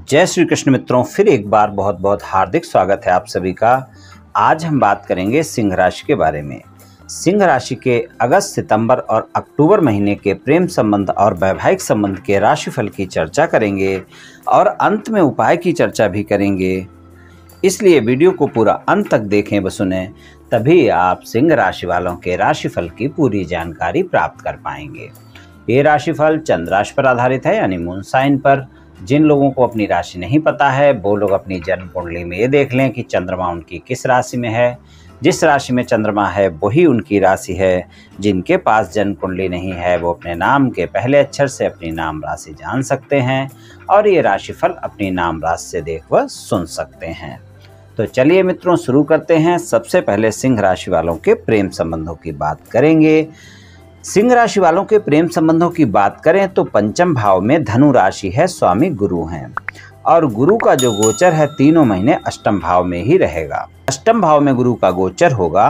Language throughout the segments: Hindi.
जय श्री कृष्ण मित्रों, फिर एक बार बहुत बहुत हार्दिक स्वागत है आप सभी का। आज हम बात करेंगे सिंह राशि के बारे में। सिंह राशि के अगस्त, सितंबर और अक्टूबर महीने के प्रेम संबंध और वैवाहिक संबंध के राशिफल की चर्चा करेंगे और अंत में उपाय की चर्चा भी करेंगे। इसलिए वीडियो को पूरा अंत तक देखें व सुनें, तभी आप सिंह राशि वालों के राशिफल की पूरी जानकारी प्राप्त कर पाएंगे। ये राशिफल चंद्र राशि पर आधारित है, यानी मून साइन पर। जिन लोगों को अपनी राशि नहीं पता है वो लोग अपनी जन्म कुंडली में ये देख लें कि चंद्रमा उनकी किस राशि में है। जिस राशि में चंद्रमा है वही उनकी राशि है। जिनके पास जन्म कुंडली नहीं है वो अपने नाम के पहले अक्षर से अपनी नाम राशि जान सकते हैं और ये राशिफल अपनी नाम राशि से देख व सुन सकते हैं। तो चलिए मित्रों, शुरू करते हैं। सबसे पहले सिंह राशि वालों के प्रेम संबंधों की बात करेंगे। सिंह राशि वालों के प्रेम संबंधों की बात करें तो पंचम भाव में धनु राशि है, स्वामी गुरु हैं और गुरु का जो गोचर है तीनों महीने अष्टम भाव में ही रहेगा। अष्टम भाव में गुरु का गोचर होगा।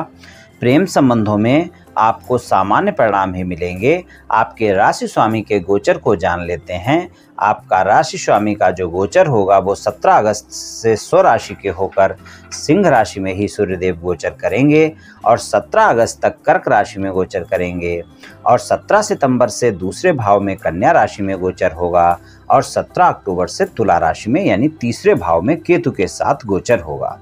प्रेम संबंधों में आपको सामान्य परिणाम ही मिलेंगे। आपके राशि स्वामी के गोचर को जान लेते हैं। आपका राशि स्वामी का जो गोचर होगा वो 17 अगस्त से स्वराशि के होकर सिंह राशि में ही सूर्यदेव गोचर करेंगे और 17 अगस्त तक कर्क राशि में गोचर करेंगे और 17 सितंबर से दूसरे भाव में कन्या राशि में गोचर होगा और 17 अक्टूबर से तुला राशि में यानी तीसरे भाव में केतु के साथ गोचर होगा।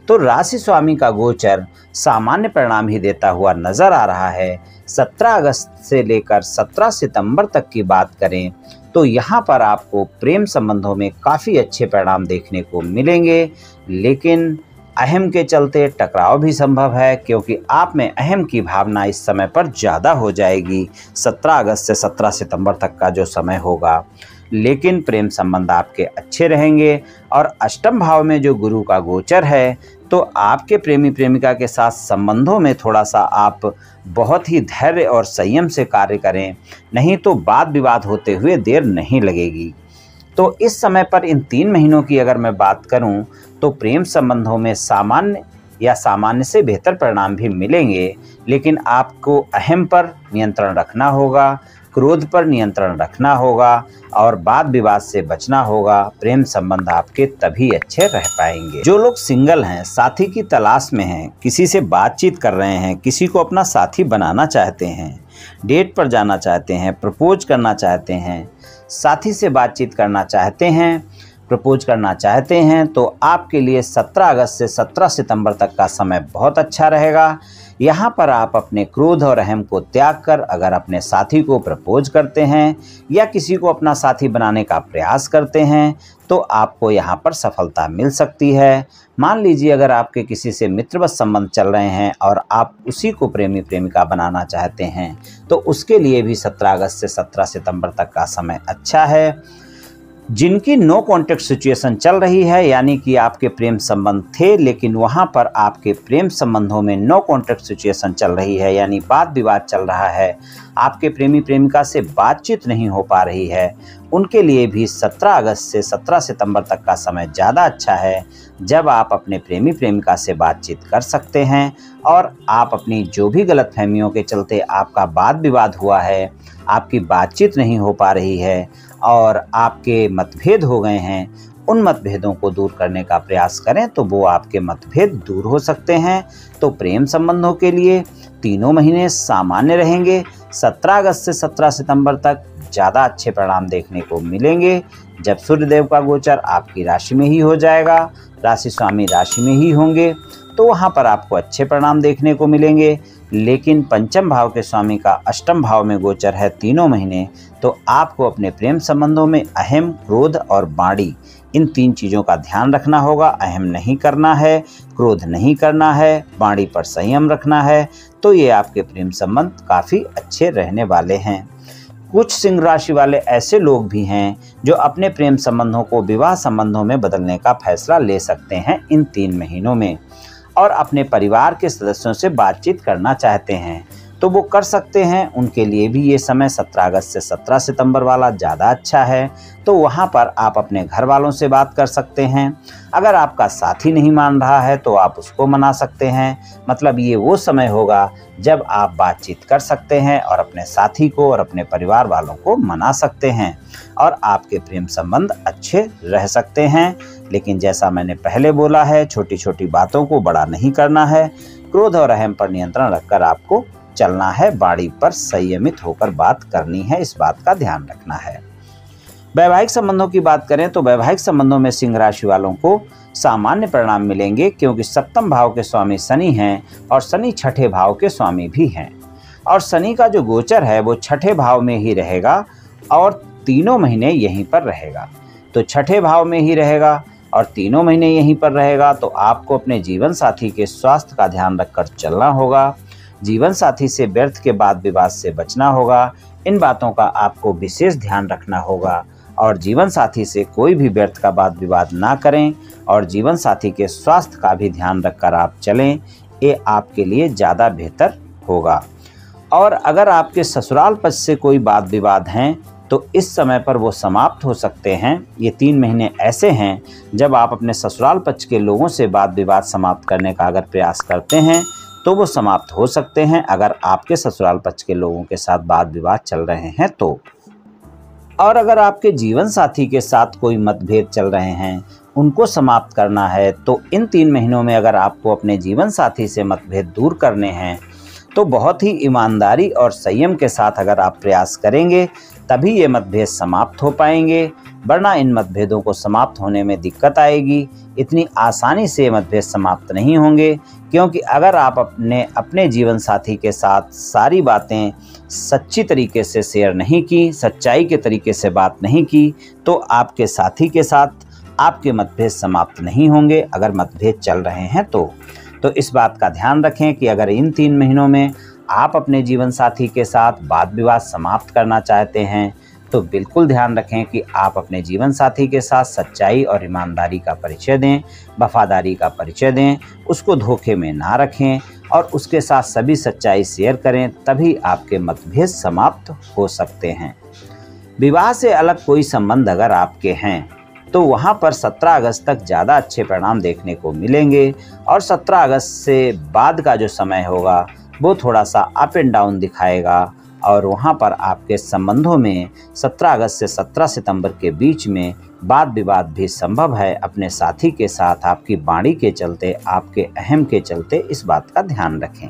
तो राशि स्वामी का गोचर सामान्य परिणाम ही देता हुआ नजर आ रहा है। 17 अगस्त से लेकर 17 सितंबर तक की बात करें तो यहाँ पर आपको प्रेम संबंधों में काफ़ी अच्छे परिणाम देखने को मिलेंगे, लेकिन अहम के चलते टकराव भी संभव है, क्योंकि आप में अहम की भावना इस समय पर ज़्यादा हो जाएगी 17 अगस्त से 17 सितंबर तक का जो समय होगा। लेकिन प्रेम संबंध आपके अच्छे रहेंगे और अष्टम भाव में जो गुरु का गोचर है तो आपके प्रेमी प्रेमिका के साथ संबंधों में थोड़ा सा आप बहुत ही धैर्य और संयम से कार्य करें, नहीं तो वाद विवाद होते हुए देर नहीं लगेगी। तो इस समय पर इन 3 महीनों की अगर मैं बात करूं तो प्रेम संबंधों में सामान्य या सामान्य से बेहतर परिणाम भी मिलेंगे, लेकिन आपको अहम पर नियंत्रण रखना होगा, क्रोध पर नियंत्रण रखना होगा और वाद विवाद से बचना होगा। प्रेम संबंध आपके तभी अच्छे रह पाएंगे। जो लोग सिंगल हैं, साथी की तलाश में हैं, किसी से बातचीत कर रहे हैं, किसी को अपना साथी बनाना चाहते हैं, डेट पर जाना चाहते हैं, प्रपोज करना चाहते हैं, साथी से बातचीत करना चाहते हैं, प्रपोज करना चाहते हैं, तो आपके लिए 17 अगस्त से 17 सितंबर तक का समय बहुत अच्छा रहेगा। यहाँ पर आप अपने क्रोध और अहम को त्याग कर अगर अपने साथी को प्रपोज करते हैं या किसी को अपना साथी बनाने का प्रयास करते हैं तो आपको यहाँ पर सफलता मिल सकती है। मान लीजिए अगर आपके किसी से मित्रवत संबंध चल रहे हैं और आप उसी को प्रेमी प्रेमिका बनाना चाहते हैं तो उसके लिए भी 17 अगस्त से 17 सितंबर तक का समय अच्छा है। जिनकी नो कॉन्टेक्ट सिचुएशन चल रही है, यानी कि आपके प्रेम संबंध थे लेकिन वहां पर आपके प्रेम संबंधों में नो कॉन्टेक्ट सिचुएशन चल रही है, यानी वाद विवाद चल रहा है, आपके प्रेमी प्रेमिका से बातचीत नहीं हो पा रही है, उनके लिए भी 17 अगस्त से 17 सितंबर तक का समय ज़्यादा अच्छा है, जब आप अपने प्रेमी प्रेमिका से बातचीत कर सकते हैं और आप अपनी जो भी गलतफहमियों के चलते आपका वाद विवाद हुआ है, आपकी बातचीत नहीं हो पा रही है और आपके मतभेद हो गए हैं, उन मतभेदों को दूर करने का प्रयास करें तो वो आपके मतभेद दूर हो सकते हैं। तो प्रेम संबंधों के लिए तीनों महीने सामान्य रहेंगे। 17 अगस्त से 17 सितंबर तक ज़्यादा अच्छे परिणाम देखने को मिलेंगे, जब सूर्यदेव का गोचर आपकी राशि में ही हो जाएगा, राशि स्वामी राशि में ही होंगे, तो वहाँ पर आपको अच्छे परिणाम देखने को मिलेंगे। लेकिन पंचम भाव के स्वामी का अष्टम भाव में गोचर है तीनों महीने, तो आपको अपने प्रेम संबंधों में अहम, क्रोध और वाणी, इन 3 चीज़ों का ध्यान रखना होगा। अहम नहीं करना है, क्रोध नहीं करना है, वाणी पर संयम रखना है, तो ये आपके प्रेम संबंध काफ़ी अच्छे रहने वाले हैं। कुछ सिंह राशि वाले ऐसे लोग भी हैं जो अपने प्रेम संबंधों को विवाह संबंधों में बदलने का फैसला ले सकते हैं इन 3 महीनों में और अपने परिवार के सदस्यों से बातचीत करना चाहते हैं। तो वो कर सकते हैं। उनके लिए भी ये समय 17 अगस्त से 17 सितंबर वाला ज़्यादा अच्छा है। तो वहाँ पर आप अपने घर वालों से बात कर सकते हैं। अगर आपका साथी नहीं मान रहा है तो आप उसको मना सकते हैं। मतलब ये वो समय होगा जब आप बातचीत कर सकते हैं और अपने साथी को और अपने परिवार वालों को मना सकते हैं और आपके प्रेम संबंध अच्छे रह सकते हैं। लेकिन जैसा मैंने पहले बोला है, छोटी छोटी बातों को बड़ा नहीं करना है। क्रोध और अहम पर नियंत्रण रखकर आपको चलना है। वाणी पर संयमित होकर बात करनी है, इस बात का ध्यान रखना है। वैवाहिक संबंधों की बात करें तो वैवाहिक संबंधों में सिंह राशि वालों को सामान्य परिणाम मिलेंगे, क्योंकि सप्तम भाव के स्वामी शनि हैं और शनि छठे भाव के स्वामी भी हैं। और शनि का जो गोचर है वो छठे भाव में ही रहेगा और 3 महीने यहीं पर रहेगा। तो छठे भाव में ही रहेगा और 3 महीने यहीं पर रहेगा। तो आपको अपने जीवन साथी के स्वास्थ्य का ध्यान रखकर चलना होगा। जीवन साथी से व्यर्थ के वाद विवाद से बचना होगा। इन बातों का आपको विशेष ध्यान रखना होगा और जीवन साथी से कोई भी व्यर्थ का वाद विवाद ना करें और जीवन साथी के स्वास्थ्य का भी ध्यान रखकर आप चलें। ये आपके लिए ज़्यादा बेहतर होगा। और अगर आपके ससुराल पक्ष से कोई वाद विवाद हैं तो इस समय पर वो समाप्त हो सकते हैं। ये 3 महीने ऐसे हैं जब आप अपने ससुराल पक्ष के लोगों से वाद विवाद समाप्त करने का अगर प्रयास करते हैं तो वो समाप्त हो सकते हैं, अगर आपके ससुराल पक्ष के लोगों के साथ वाद विवाद चल रहे हैं तो। और अगर आपके जीवन साथी के साथ कोई मतभेद चल रहे हैं, उनको समाप्त करना है, तो इन 3 महीनों में अगर आपको अपने जीवन साथी से मतभेद दूर करने हैं तो बहुत ही ईमानदारी और संयम के साथ अगर आप प्रयास करेंगे तभी ये मतभेद समाप्त हो पाएंगे, वरना इन मतभेदों को समाप्त होने में दिक्कत आएगी। इतनी आसानी से मतभेद समाप्त नहीं होंगे, क्योंकि अगर आप अपने जीवन साथी के साथ सारी बातें सच्ची तरीके से शेयर नहीं की, सच्चाई के तरीके से बात नहीं की, तो आपके साथी के साथ आपके मतभेद समाप्त नहीं होंगे अगर मतभेद चल रहे हैं तो इस बात का ध्यान रखें कि अगर इन 3 महीनों में आप अपने जीवन साथी के साथ वाद विवाद समाप्त करना चाहते हैं तो बिल्कुल ध्यान रखें कि आप अपने जीवन साथी के साथ सच्चाई और ईमानदारी का परिचय दें, वफादारी का परिचय दें, उसको धोखे में ना रखें और उसके साथ सभी सच्चाई शेयर करें, तभी आपके मतभेद समाप्त हो सकते हैं। विवाह से अलग कोई संबंध अगर आपके हैं तो वहाँ पर 17 अगस्त तक ज़्यादा अच्छे परिणाम देखने को मिलेंगे और 17 अगस्त से बाद का जो समय होगा वो थोड़ा सा अप एंड डाउन दिखाएगा और वहाँ पर आपके संबंधों में 17 अगस्त से 17 सितंबर के बीच में वाद विवाद भी संभव है। अपने साथी के साथ आपकी वाणी के चलते, आपके अहम के चलते इस बात का ध्यान रखें।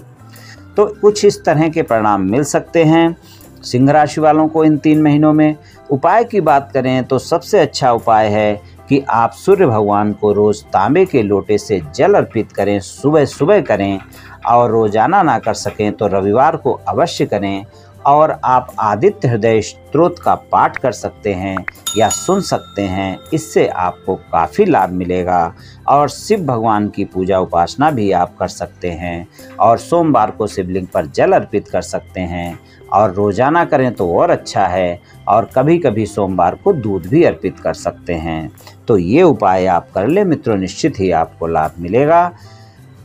तो कुछ इस तरह के परिणाम मिल सकते हैं सिंह राशि वालों को इन 3 महीनों में। उपाय की बात करें तो सबसे अच्छा उपाय है कि आप सूर्य भगवान को रोज़ तांबे के लोटे से जल अर्पित करें, सुबह सुबह करें, और रोजाना ना कर सकें तो रविवार को अवश्य करें। और आप आदित्य हृदय स्तोत्र का पाठ कर सकते हैं या सुन सकते हैं, इससे आपको काफ़ी लाभ मिलेगा। और शिव भगवान की पूजा उपासना भी आप कर सकते हैं और सोमवार को शिवलिंग पर जल अर्पित कर सकते हैं और रोज़ाना करें तो और अच्छा है। और कभी कभी सोमवार को दूध भी अर्पित कर सकते हैं। तो ये उपाय आप कर लें मित्रों, निश्चित ही आपको लाभ मिलेगा।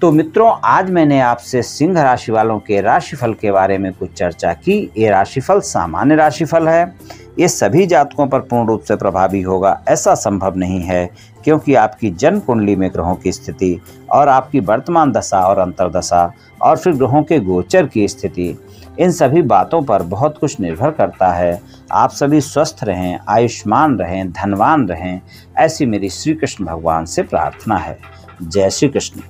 तो मित्रों, आज मैंने आपसे सिंह राशि वालों के राशिफल के बारे में कुछ चर्चा की। ये राशिफल सामान्य राशिफल है, ये सभी जातकों पर पूर्ण रूप से प्रभावी होगा ऐसा संभव नहीं है, क्योंकि आपकी जन्म कुंडली में ग्रहों की स्थिति और आपकी वर्तमान दशा और अंतर्दशा और फिर ग्रहों के गोचर की स्थिति, इन सभी बातों पर बहुत कुछ निर्भर करता है। आप सभी स्वस्थ रहें, आयुष्मान रहें, धनवान रहें, ऐसी मेरी श्री कृष्ण भगवान से प्रार्थना है। जय श्री कृष्ण।